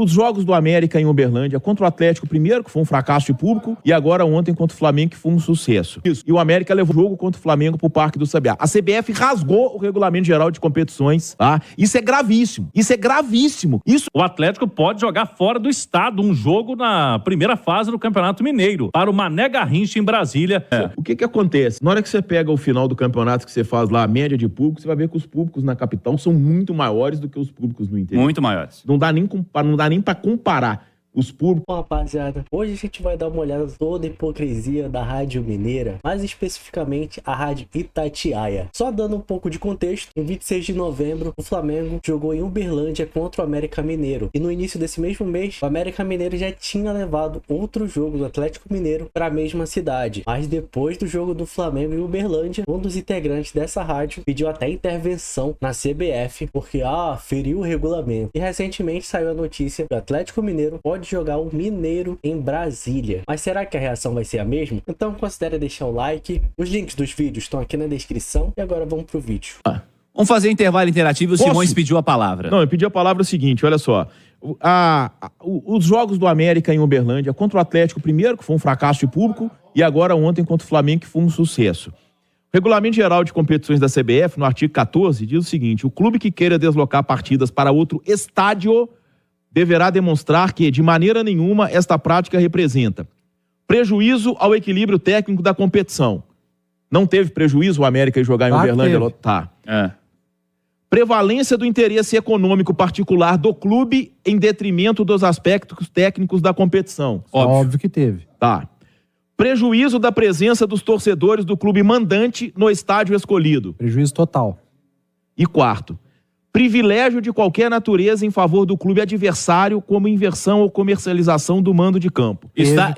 os jogos do América em Uberlândia contra o Atlético primeiro, que foi um fracasso de público, e agora ontem contra o Flamengo, que foi um sucesso. Isso. E o América levou o jogo contra o Flamengo pro Parque do Sabiá. A CBF rasgou o regulamento geral de competições, tá? Isso é gravíssimo. Isso é gravíssimo. Isso... O Atlético pode jogar fora do estado um jogo na primeira fase do Campeonato Mineiro, para o Mané Garrincha em Brasília. O que acontece? Na hora que você pega o final do campeonato, que você faz lá a média de público, você vai ver que os públicos na capital são muito maiores do que os públicos no interior. Muito maiores. Não dá nem pra comparar os públicos. Bom, rapaziada, hoje a gente vai dar uma olhada em toda a hipocrisia da Rádio Mineira, mais especificamente a Rádio Itatiaia. Só dando um pouco de contexto, em 26 de novembro, o Flamengo jogou em Uberlândia contra o América Mineiro. E no início desse mesmo mês, o América Mineiro já tinha levado outro jogo do Atlético Mineiro para a mesma cidade. Mas depois do jogo do Flamengo em Uberlândia, um dos integrantes dessa rádio pediu até intervenção na CBF, porque feriu o regulamento. E recentemente saiu a notícia que o Atlético Mineiro pode jogar o Mineiro em Brasília. Mas será que a reação vai ser a mesma? Então considere deixar o like. Os links dos vídeos estão aqui na descrição. E agora vamos pro vídeo. Vamos fazer intervalo interativo. O Simões pediu a palavra. Não, eu pedi a palavra o seguinte, olha só. Os jogos do América em Uberlândia contra o Atlético primeiro, que foi um fracasso de público, e agora ontem contra o Flamengo, que foi um sucesso. O Regulamento Geral de Competições da CBF, no artigo 14, diz o seguinte: o clube que queira deslocar partidas para outro estádio deverá demonstrar que, de maneira nenhuma, esta prática representa prejuízo ao equilíbrio técnico da competição. Não teve prejuízo o América em jogar em Uberlândia? Tá. Prevalência do interesse econômico particular do clube em detrimento dos aspectos técnicos da competição. Óbvio que teve. Tá. Prejuízo da presença dos torcedores do clube mandante no estádio escolhido. Prejuízo total. E quarto, privilégio de qualquer natureza em favor do clube adversário, como inversão ou comercialização do mando de campo. Está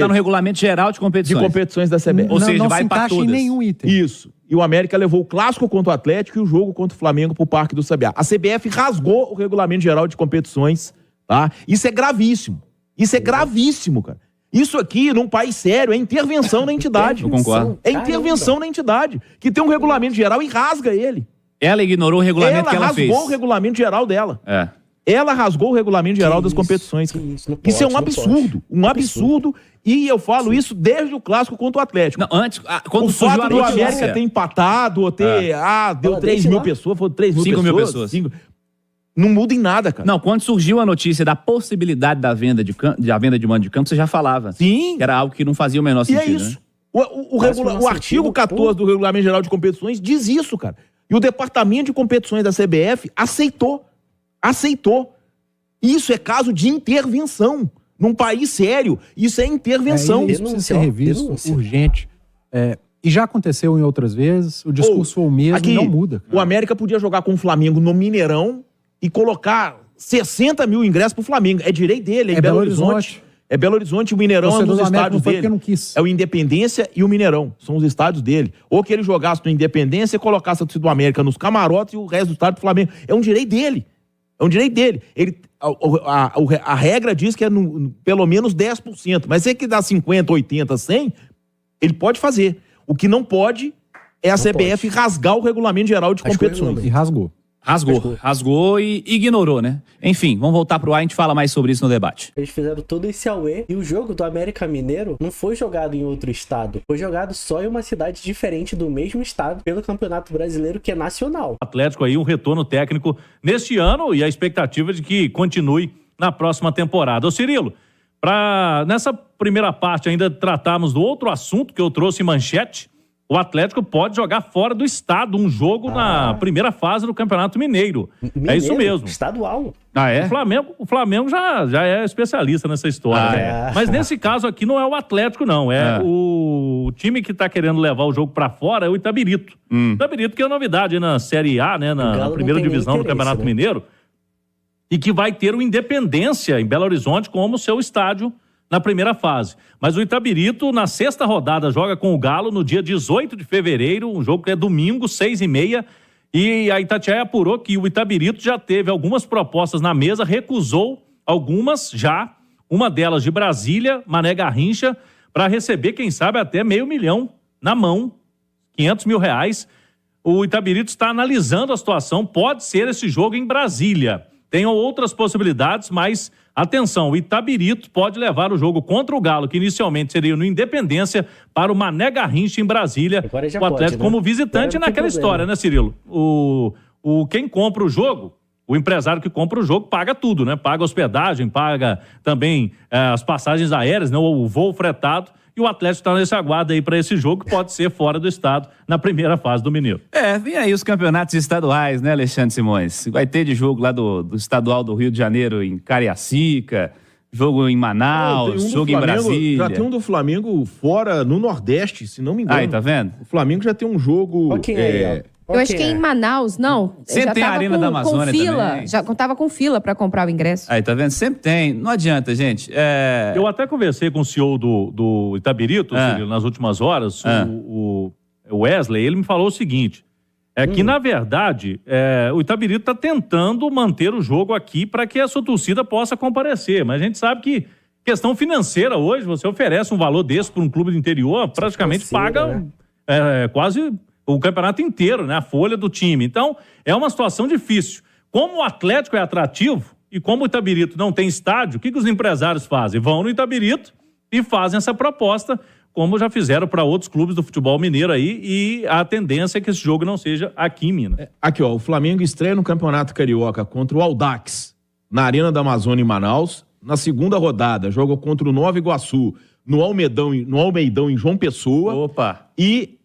no Regulamento Geral de Competições. De competições da CBF. Ou seja, não vai se para encaixa todas. em nenhum item. Isso. E o América levou o clássico contra o Atlético e o jogo contra o Flamengo pro Parque do Sabiá. A CBF rasgou o Regulamento Geral de Competições, tá? Isso é gravíssimo. Isso é gravíssimo, cara. Isso aqui, num país sério, é intervenção na entidade. Eu concordo. É intervenção na entidade, que tem um regulamento geral e rasga ele. Ela ignorou o regulamento que ela fez. Ela rasgou o regulamento geral dela. É. Ela rasgou o regulamento geral das competições. Isso é um absurdo. Um absurdo. E eu falo isso desde o clássico contra o Atlético. Não, antes, quando o surgiu fato do América ter empatado, ou ter... deu 3 mil pessoas, foram 3 mil 5 mil pessoas. Não muda em nada, cara. Não, quando surgiu a notícia da possibilidade da venda de mando de campo, você já falava. Sim. Que era algo que não fazia o menor sentido. E é isso. Né? O artigo 14 do Regulamento Geral de Competições diz isso, cara. E o Departamento de Competições da CBF aceitou. Aceitou. Isso é caso de intervenção. Num país sério, isso é intervenção. Isso precisa ser revisto, urgente. E já aconteceu em outras vezes, o discurso foi o mesmo e não muda. Cara. O América podia jogar com o Flamengo no Mineirão e colocar 60 mil ingressos pro Flamengo. É direito dele, é Belo Horizonte. É Belo Horizonte, o Mineirão é um dos estádios dele. Não quis. É o Independência e o Mineirão, são os estádios dele. Ou que ele jogasse no Independência e colocasse a torcida do América nos camarotes e o resto do estádio do Flamengo. É um direito dele. É um direito dele. A regra diz que é pelo menos 10%. Mas se ele que dá 50, 80, 100, ele pode fazer. O que não pode é a CBF rasgar o Regulamento Geral de Competições. E rasgou. Rasgou e ignorou, né? Enfim, vamos voltar pro ar e a gente fala mais sobre isso no debate. Eles fizeram todo esse auê e o jogo do América Mineiro não foi jogado em outro estado. Foi jogado só em uma cidade diferente do mesmo estado pelo Campeonato Brasileiro, que é nacional. Atlético aí, um retorno técnico neste ano e a expectativa de que continue na próxima temporada. Ô Cirilo, nessa primeira parte ainda tratarmos do outro assunto que eu trouxe em manchete. O Atlético pode jogar fora do estado um jogo na primeira fase do Campeonato Mineiro. É isso mesmo. Estadual. É? O Flamengo já é especialista nessa história. Né? Mas nesse caso aqui não é o Atlético, não. É o time que está querendo levar o jogo para fora é o Itabirito. Itabirito que é novidade na Série A, né? Na primeira divisão do Campeonato Mineiro. E que vai ter o Independência em Belo Horizonte como seu estádio na primeira fase. Mas o Itabirito, na sexta rodada, joga com o Galo no dia 18 de fevereiro, um jogo que é domingo, 6h30, e a Itatiaia apurou que o Itabirito já teve algumas propostas na mesa, recusou algumas já, uma delas de Brasília, Mané Garrincha, para receber, quem sabe, até R$500 mil na mão, R$500 mil. O Itabirito está analisando a situação, pode ser esse jogo em Brasília. Tem outras possibilidades, mas Atenção, o Itabirito pode levar o jogo contra o Galo, que inicialmente seria no Independência, para o Mané Garrincha em Brasília. Agora já o Atlético pode, né? como visitante naquela história, né, Cirilo? Quem compra o jogo, o empresário que compra o jogo paga tudo, né? Paga hospedagem, paga também as passagens aéreas, né? O voo fretado. E o Atlético está nesse aguardo aí para esse jogo, que pode ser fora do estado, na primeira fase do Mineiro. Vem aí os campeonatos estaduais, né, Alexandre Simões? Vai ter de jogo lá do estadual do Rio de Janeiro em Cariacica, jogo em Manaus, jogo em Brasília. Já tem um do Flamengo fora no Nordeste, se não me engano. Aí, tá vendo? O Flamengo já tem um jogo... Eu acho que é em Manaus, não. Sempre já tem a Arena da Amazônia fila, também. Já contava com fila para comprar o ingresso. Aí, tá vendo? Sempre tem. Não adianta, gente. Eu até conversei com o CEO do Itabirito, Cirilo, nas últimas horas, o Wesley, ele me falou o seguinte, que, na verdade, o Itabirito está tentando manter o jogo aqui para que a sua torcida possa comparecer, mas a gente sabe que questão financeira hoje, você oferece um valor desse para um clube do interior, praticamente paga quase o campeonato inteiro, né? A folha do time. Então, é uma situação difícil. Como o Atlético é atrativo e como o Itabirito não tem estádio, o que os empresários fazem? Vão no Itabirito e fazem essa proposta, como já fizeram para outros clubes do futebol mineiro aí, e a tendência é que esse jogo não seja aqui em Minas. Aqui, ó, o Flamengo estreia no Campeonato Carioca contra o Audax, na Arena da Amazônia em Manaus. Na segunda rodada, joga contra o Nova Iguaçu, no Almeidão em João Pessoa. Opa! E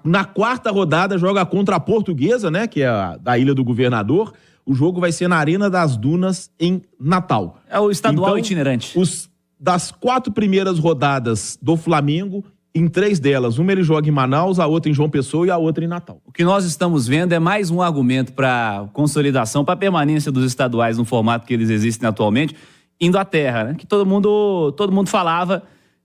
na quarta rodada joga contra a Portuguesa, né, que é da Ilha do Governador. O jogo vai ser na Arena das Dunas, em Natal. É o estadual então, itinerante. Das 4 primeiras rodadas do Flamengo, em 3 delas, uma ele joga em Manaus, a outra em João Pessoa e a outra em Natal. O que nós estamos vendo é mais um argumento para consolidação, para permanência dos estaduais no formato que eles existem atualmente, indo à terra, né? Que todo mundo falava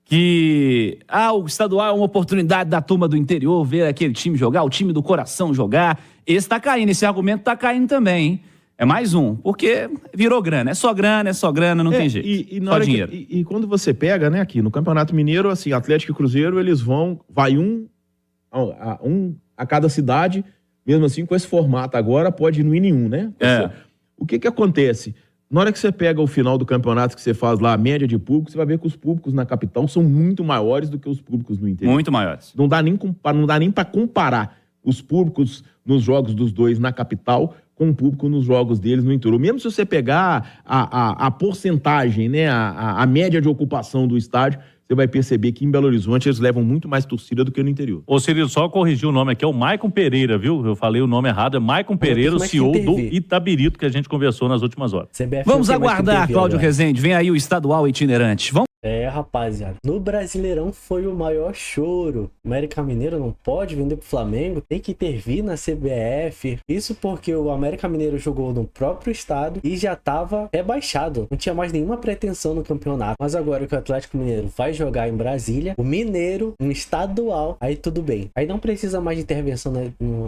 que o estadual é uma oportunidade da turma do interior ver aquele time jogar, o time do coração jogar. Esse tá caindo, esse argumento tá caindo também, hein? É mais um, porque virou grana. É só grana, não tem jeito. Só dinheiro. E quando você pega, né, aqui no Campeonato Mineiro, assim, Atlético e Cruzeiro, eles vai um a cada cidade, mesmo assim, com esse formato agora, pode ir no nenhum, né? O que acontece? Na hora que você pega o final do campeonato, que você faz lá a média de público, você vai ver que os públicos na capital são muito maiores do que os públicos no interior. Muito maiores. Não dá nem para comparar os públicos nos jogos dos dois na capital com o público nos jogos deles no interior. Mesmo se você pegar a porcentagem, né, a média de ocupação do estádio, você vai perceber que em Belo Horizonte eles levam muito mais torcida do que no interior. Ô, Cirilo, só corrigir o nome aqui, é o Maicon Pereira, viu? Eu falei o nome errado, é Maicon Pereira, o CEO do Itabirito, que a gente conversou nas últimas horas. Vamos aguardar, Cláudio Rezende, vem aí o estadual itinerante. Vamos? Rapaziada, no Brasileirão foi o maior choro. O América Mineiro não pode vender pro Flamengo, tem que intervir na CBF. Isso porque o América Mineiro jogou no próprio estado e já tava rebaixado. Não tinha mais nenhuma pretensão no campeonato. Mas agora que o Atlético Mineiro vai jogar em Brasília, o Mineiro, um estadual, aí tudo bem. Aí não precisa mais de intervenção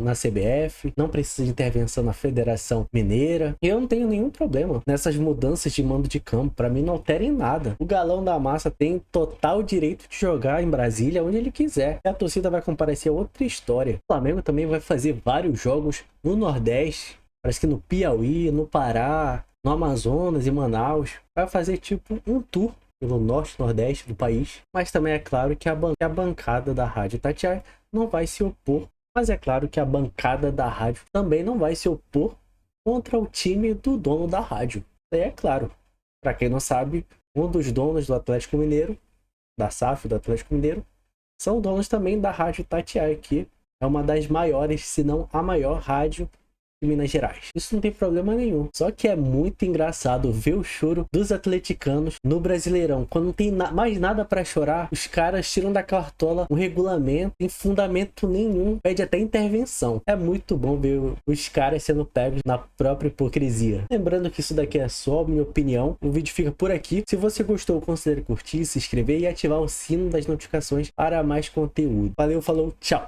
na CBF, não precisa de intervenção na Federação Mineira. E eu não tenho nenhum problema nessas mudanças de mando de campo. Pra mim não alterem nada. O Galão da Massa tem total direito de jogar em Brasília onde ele quiser. E a torcida vai comparecer a outra história. O Flamengo também vai fazer vários jogos no Nordeste, parece que no Piauí, no Pará, no Amazonas e Manaus. Vai fazer tipo um tour pelo norte e nordeste do país. Mas também é claro que a bancada da Rádio Itatiaia não vai se opor. Mas é claro que a bancada da rádio também não vai se opor contra o time do dono da rádio. Isso aí é claro. Para quem não sabe, um dos donos do Atlético Mineiro, da SAF do Atlético Mineiro, são donos também da Rádio Itatiaia, que é uma das maiores, se não a maior rádio de Minas Gerais. Isso não tem problema nenhum. Só que é muito engraçado ver o choro dos atleticanos no Brasileirão. Quando não tem mais nada pra chorar, os caras tiram da cartola um regulamento sem fundamento nenhum, pede até intervenção. É muito bom ver os caras sendo pegos na própria hipocrisia. Lembrando que isso daqui é só a minha opinião. O vídeo fica por aqui. Se você gostou, considere curtir, se inscrever e ativar o sino das notificações para mais conteúdo. Valeu, falou, tchau!